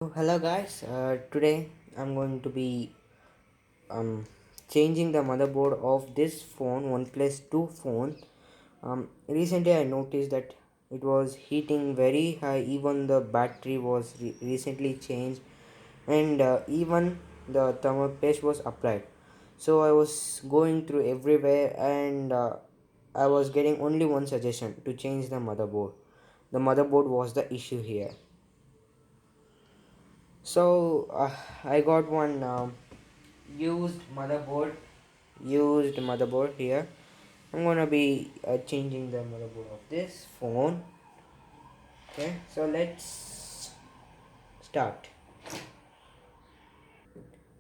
Hello guys, today I'm going to be um, changing the motherboard of this phone, OnePlus 2 phone. Recently I noticed that it was heating very high, even the battery was recently changed, and even the thermal paste was applied. So I was going through everywhere, and I was getting only one suggestion: to change the motherboard. The motherboard was the issue here. So I got one used motherboard here. I'm gonna be changing the motherboard of this phone. Okay, so let's start.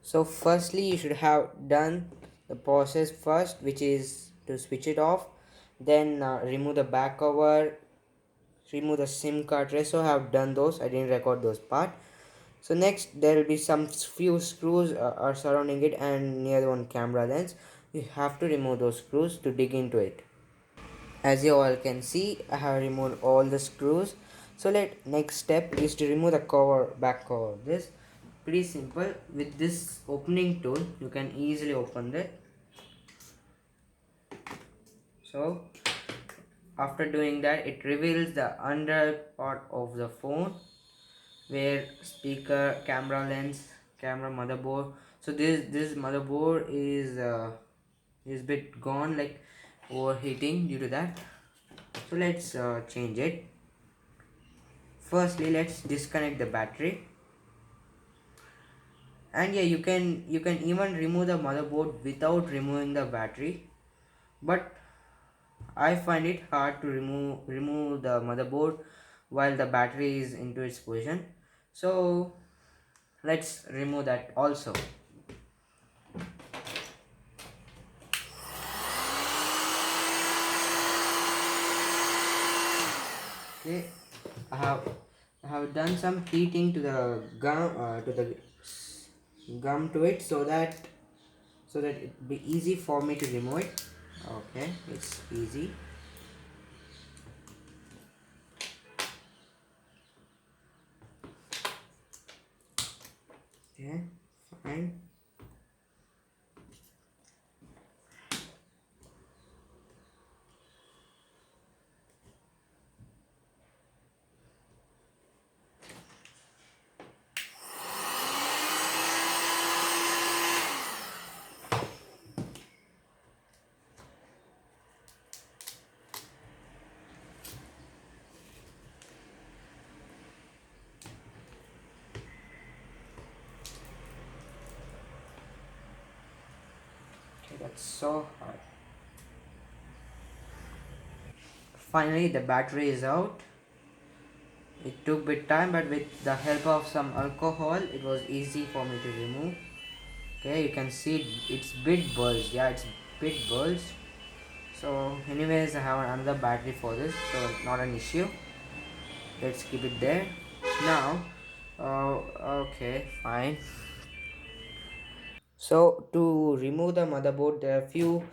So firstly, you should have done the process first, which is to switch it off, then remove the back cover, remove the SIM cartridge. So I have done those. I didn't record those part. So next there will be some few screws are surrounding it, and near one camera lens. You have to remove those screws to dig into it. As you all can see, I have removed all the screws. So next step is to remove the back cover. This pretty simple. With this opening tool you can easily open it. So after doing that, it reveals the under part of the phone, where speaker, camera lens, camera, motherboard. So this motherboard is bit gone, like overheating due to that. So let's change it. Firstly, let's disconnect the battery. And yeah, you can even remove the motherboard without removing the battery, but I find it hard to remove the motherboard while the battery is into its position. So let's remove that also. Okay, i have I have done some heating to the gum to it, so that it be easy for me to remove it. Okay, it's easy. Okay, fine. Okay, that's so hard. Finally the battery is out. It took bit time, but with the help of some alcohol it was easy for me to remove. Okay, you can see it's bit bulged. Yeah, it's bit bulged. So anyways, I have another battery for this, so not an issue. Let's keep it there. Now, okay, fine. So to remove the motherboard, there are few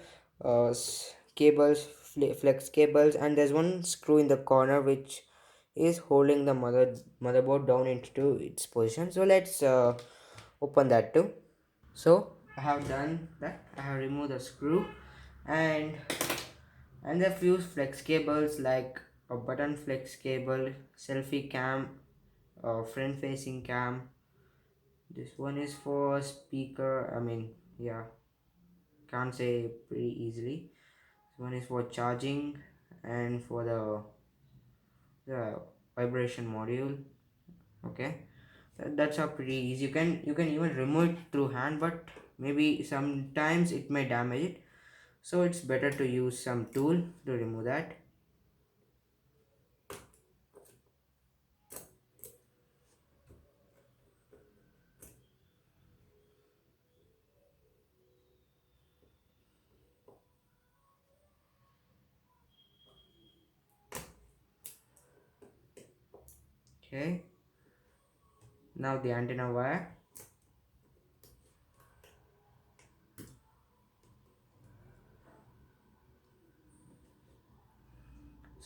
cables, flex cables, and there's one screw in the corner which is holding the motherboard down into its position. So let's open that too. So I have done that. I have removed the screw, and there are few flex cables, like a button flex cable, selfie cam, front facing cam. This one is for speaker. I mean, yeah, can't say pretty easily. This one is for charging, and for the vibration module. Okay, that's how pretty easy. You can even remove it through hand, but maybe sometimes it may damage it. So it's better to use some tool to remove that. Okay, now the antenna wire.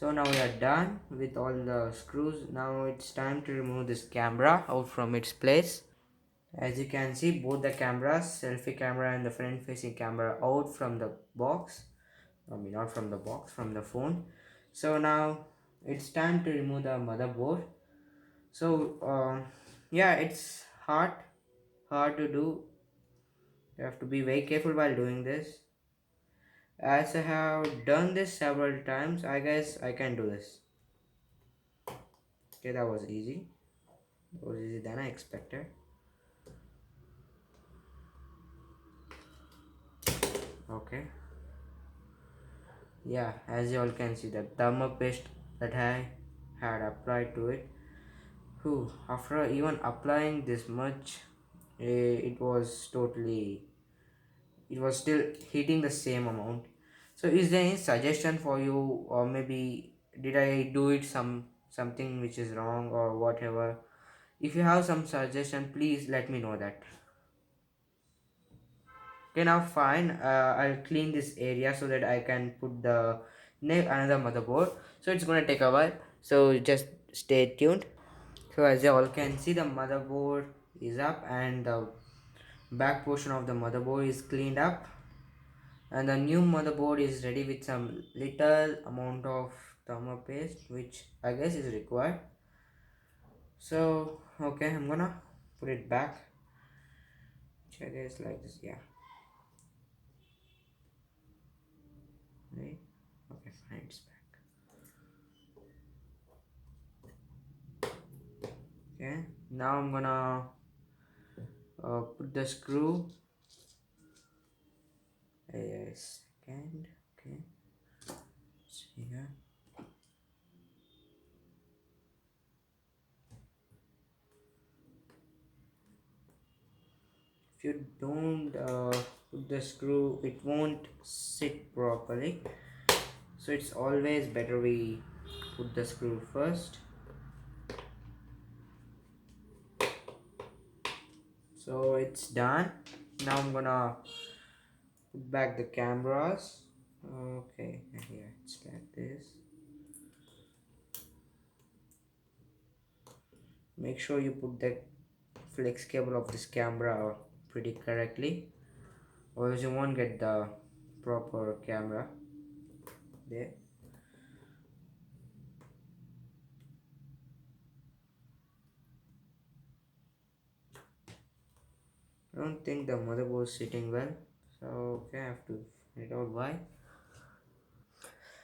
So now we are done with all the screws. Now it's time to remove this camera out from its place. As you can see, both the cameras, selfie camera and the front facing camera, out from the box. I mean, not from the box, from the phone. So now it's time to remove the motherboard. So yeah, it's hard to do. You have to be very careful while doing this. As I have done this several times, I guess I can do this. Okay, that was easy. That was easier than I expected. Okay. Yeah, as you all can see, the thermal paste that I had applied to it. Whew, after even applying this much, it was totally, it was still hitting the same amount. So is there any suggestion for you, or maybe did I do it something which is wrong or whatever? If you have some suggestion, please let me know that. Okay, now fine. I'll clean this area so that I can put the another motherboard. So it's gonna take a while. So just stay tuned. So as you all can see, the motherboard is up and the back portion of the motherboard is cleaned up, and the new motherboard is ready with some little amount of thermal paste, which I guess is required. So okay, I'm gonna put it back. Check this like this. Yeah, right. Okay, fine, it's back. Okay, now I'm gonna put the screw a second. Okay, so here. If you don't put the screw, it won't sit properly. So it's always better we put the screw first. So it's done. Now I'm gonna put back the cameras. Okay, here it's like this. Make sure you put the flex cable of this camera pretty correctly, or else you won't get the proper camera there. I don't think the motherboard is sitting well, so okay, I have to find out why.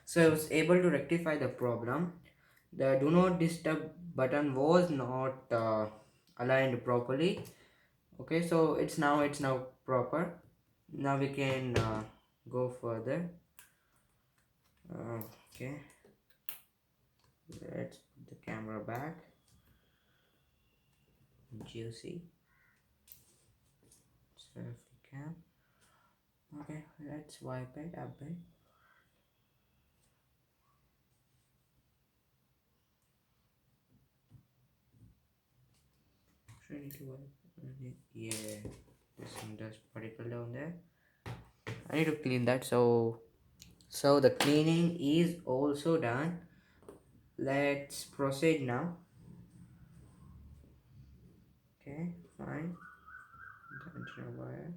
So I was able to rectify the problem. The do not disturb button was not aligned properly. Okay, so it's now proper. Now we can go further. Okay, let's put the camera back. Juicy selfie cam. Okay, let's wipe it a bit. Should I need to wipe? Yeah, there's some dust particle down there. I need to clean that. So the cleaning is also done. Let's proceed now. Okay, fine. The antenna wire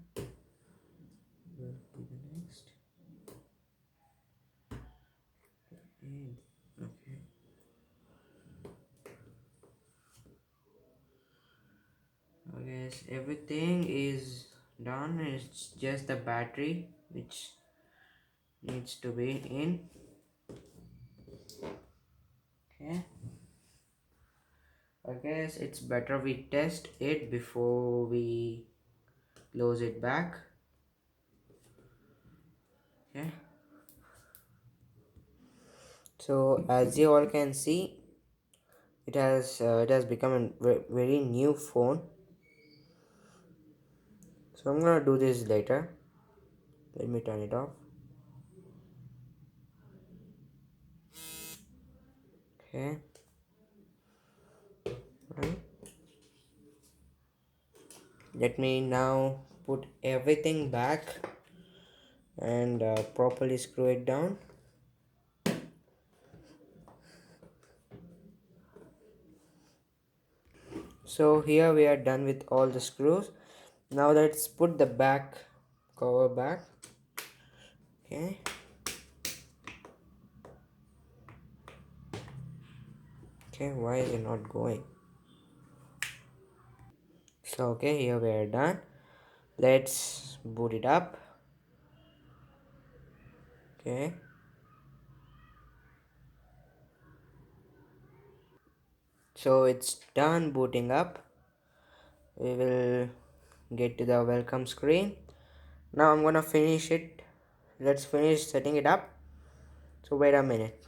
will be the next. And okay. I guess everything is done. It's just the battery which needs to be in. Okay. I guess it's better we test it before we close it back. Okay. So as you all can see, it has become a very new phone. So I'm gonna do this later. Let me turn it off. Okay. Right. Let me now put everything back and properly screw it down. So here we are done with all the screws. Now let's put the back cover back. Okay. Okay, why is it not going? So okay, here we are done. Let's boot it up. Okay. So it's done booting up. We will get to the welcome screen. Now I'm gonna finish it. Let's finish setting it up. So wait a minute.